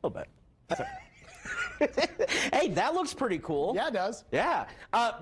A little bit. Hey, that looks pretty cool. Yeah, it does. Yeah.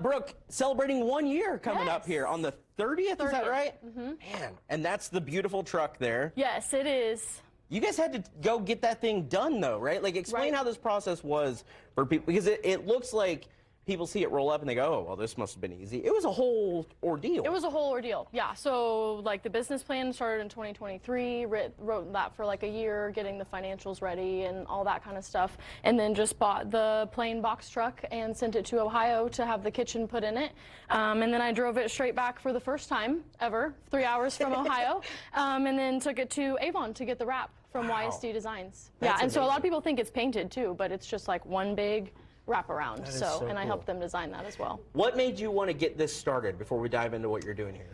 Brooke, celebrating 1 year coming up here on the 30th, is that right? Mm-hmm. Man, and that's the beautiful truck there. Yes, it is. You guys had to go get that thing done, though, right? Like, explain how this process was for people, because it looks like people see it roll up and they go, oh, well, this must have been easy. It was a whole ordeal. It was a whole ordeal, yeah. So, like, the business plan started in 2023, wrote that for like a year, getting the financials ready and all that kind of stuff, and then just bought the plain box truck and sent it to Ohio to have the kitchen put in it. And then I drove it straight back for the first time ever, 3 hours from Ohio, and then took it to Avon to get the wrap from YSD Designs. That's and so a lot amazing. of people think it's painted too, but it's just like one big wraparound. So And I cool. helped them design that as well. What made you want to get this started before we dive into what you're doing here?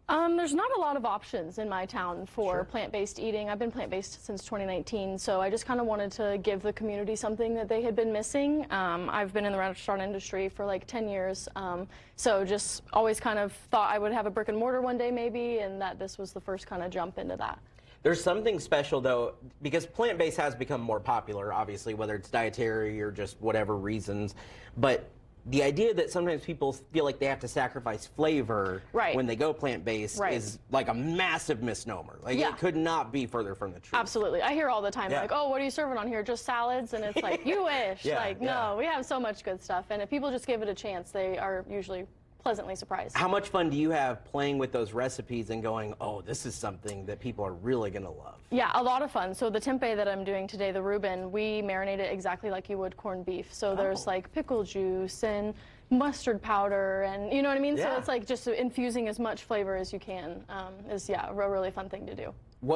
There's not a lot of options in my town for plant-based eating. I've been plant-based since 2019, so I just kind of wanted to give the community something that they had been missing. I've been in the restaurant industry for like 10 years, so just always kind of thought I would have a brick and mortar one day maybe, and that this was the first kind of jump into that. There's something special, though, because plant-based has become more popular, obviously, whether it's dietary or just whatever reasons. But the idea that sometimes people feel like they have to sacrifice flavor when they go plant-based is like a massive misnomer. Like, it could not be further from the truth. Absolutely. I hear all the time, like, oh, what are you serving on here? Just salads? And it's like, you wish. No, we have so much good stuff. And if people just give it a chance, they are usually pleasantly surprised. How much fun do you have playing with those recipes and going, oh, this is something that people are really going to love? Yeah, a lot of fun. So the tempeh that I'm doing today, the Reuben, we marinate it exactly like you would corned beef. So there's like pickle juice and mustard powder and you know what I mean? So it's like just infusing as much flavor as you can is, a really fun thing to do.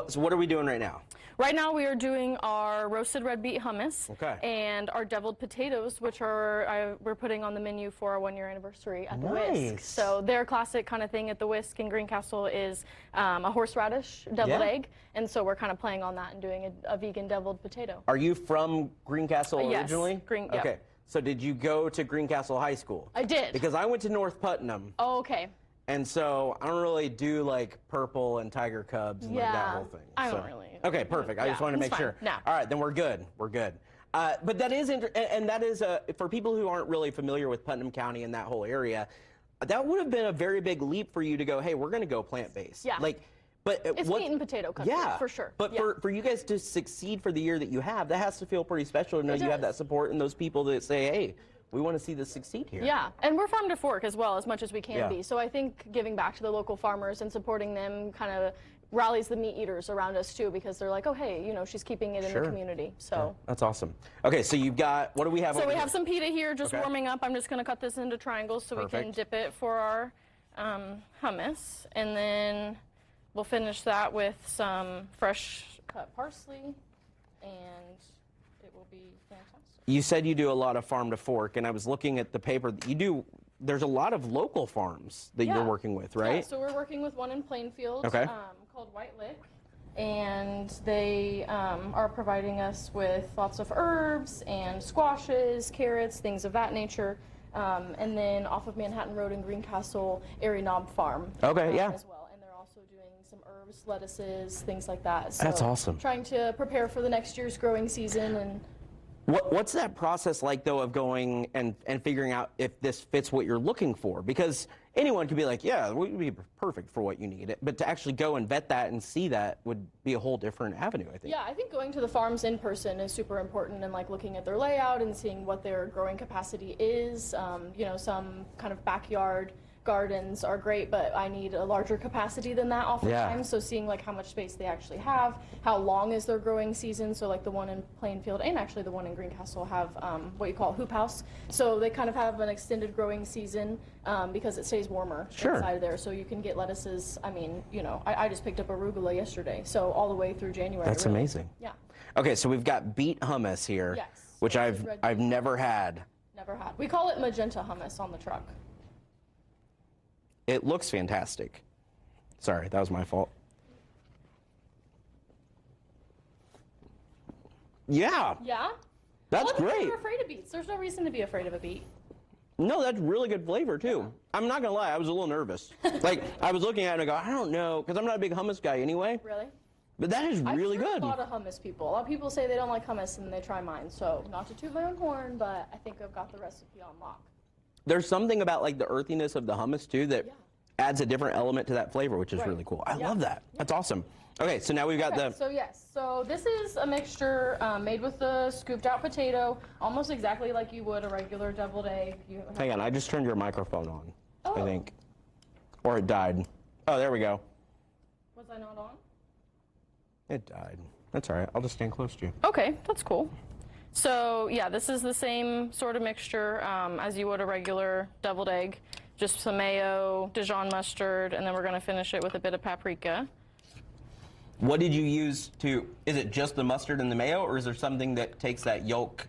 So what are we doing right now? Right now we are doing our roasted red beet hummus and our deviled potatoes, which are we're putting on the menu for our 1 year anniversary at the Whisk. So their classic kind of thing at the Whisk in Greencastle is a horseradish deviled egg, and so we're kind of playing on that and doing a vegan deviled potato. Are you from Greencastle originally? Yes. Okay. So did you go to Greencastle High School? I did. Because I went to North Putnam. Oh, okay. And so I don't really do like purple and tiger cubs and like that whole thing. I don't really. Okay, perfect. I just wanted to make sure. No. All right, then we're good. We're good. But that is, and that is, for people who aren't really familiar with Putnam County and that whole area, that would have been a very big leap for you to go, hey, we're going to go plant-based. Yeah. Like, but it's meat and potato country, for sure. But for you guys to succeed for the year that you have, that has to feel pretty special to know you have that support and those people that say, hey, we want to see this succeed here. Yeah, and we're farm to fork as well, as much as we can be. So I think giving back to the local farmers and supporting them kind of rallies the meat eaters around us too, because they're like, oh, hey, you know, she's keeping it in the community. So that's awesome. Okay, so you've got, what do we have over here? So we here? have some pita here just warming up. I'm just going to cut this into triangles so we can dip it for our hummus. And then we'll finish that with some fresh cut parsley, and it will be fantastic. You said you do a lot of farm to fork, and I was looking at the paper that you do. There's a lot of local farms that you're working with, right? Yeah, so we're working with one in Plainfield called White Lick, and they are providing us with lots of herbs and squashes, carrots, things of that nature. And then off of Manhattan Road in Greencastle, Airy Knob Farm as well. And they're also doing some herbs, lettuces, things like that. So that's awesome. Trying to prepare for the next year's growing season. And what's that process like, though, of going and figuring out if this fits what you're looking for? Because anyone could be like, yeah, we would be perfect for what you need. But to actually go and vet that and see that would be a whole different avenue, I think. Yeah, I think going to the farms in person is super important, and like looking at their layout and seeing what their growing capacity is. You know, some kind of backyard gardens are great, but I need a larger capacity than that oftentimes. So seeing like how much space they actually have, how long is their growing season. So like the one in Plainfield and actually the one in Greencastle have what you call hoop house. So they kind of have an extended growing season because it stays warmer inside there. So you can get lettuces. I mean, you know, I just picked up arugula yesterday, so all the way through January. That's amazing. Yeah. Okay, so we've got beet hummus here, which I've never had. Never had. We call it magenta hummus on the truck. It looks fantastic. Sorry, that was my fault. Yeah. Yeah? That's great. We're afraid of beets. There's no reason to be afraid of a beet. No, that's really good flavor, too. Yeah. I'm not going to lie, I was a little nervous. Like, I was looking at it and I go, I don't know, because I'm not a big hummus guy anyway. Really? But that is really I've heard good. a lot of hummus people. A lot of people say they don't like hummus and they try mine. So not to toot my own horn, but I think I've got the recipe on lock. There's something about like the earthiness of the hummus too that Yeah. adds a different element to that flavor, which is Right. really cool. I Yeah. love that. That's awesome. Okay, so now we've got Okay, the. so yes, so this is a mixture made with the scooped out potato, almost exactly like you would a regular deviled egg. Hang on, I just turned your microphone on. I Oh. think, or it died. Oh, there we go. Was I not on? It died. That's all right. I'll just stand close to you. Okay, that's cool. So yeah, this is the same sort of mixture as you would a regular deviled egg. Just some mayo, Dijon mustard, and then we're gonna finish it with a bit of paprika. What did you use to? Is it just the mustard and the mayo, or is there something that takes that yolk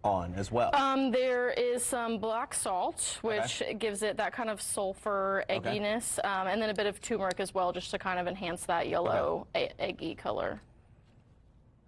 on as well? There is some black salt, which gives it that kind of sulfur egginess, and then a bit of turmeric as well, just to kind of enhance that yellow eggy color.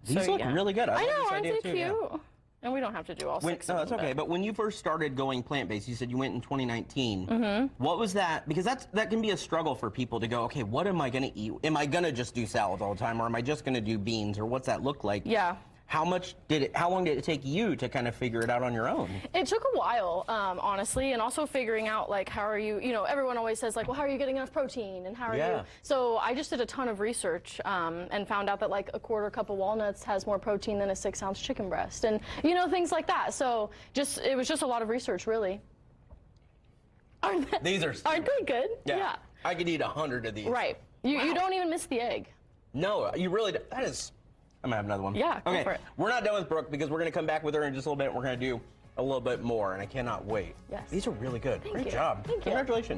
These So, look yeah. really good. I love know, this aren't idea they too, yeah. cute? And we don't have to do all six No, of that's them. okay. But when you first started going plant-based, you said you went in 2019. What was that? Because that can be a struggle for people to go, okay, what am I going to eat? Am I going to just do salads all the time, or am I just going to do beans, or what's that look like? Yeah. How long did it take you to kind of figure it out on your own? It took a while, honestly, and also figuring out, like, how are you, everyone always says, like, well, how are you getting enough protein, and how are you? So I just did a ton of research and found out that, like, a quarter cup of walnuts has more protein than a 6-ounce chicken breast, and, things like that. So it was just a lot of research, really. These are they good? Yeah. I could eat 100 of these. Right. You don't even miss the egg. No, you really don't. That is. I'm gonna have another one. Yeah, go okay. for it. We're not done with Brooke because we're gonna come back with her in just a little bit. We're gonna do a little bit more, and I cannot wait. Yes. These are really good. Great you. job. Thank you. Congratulations.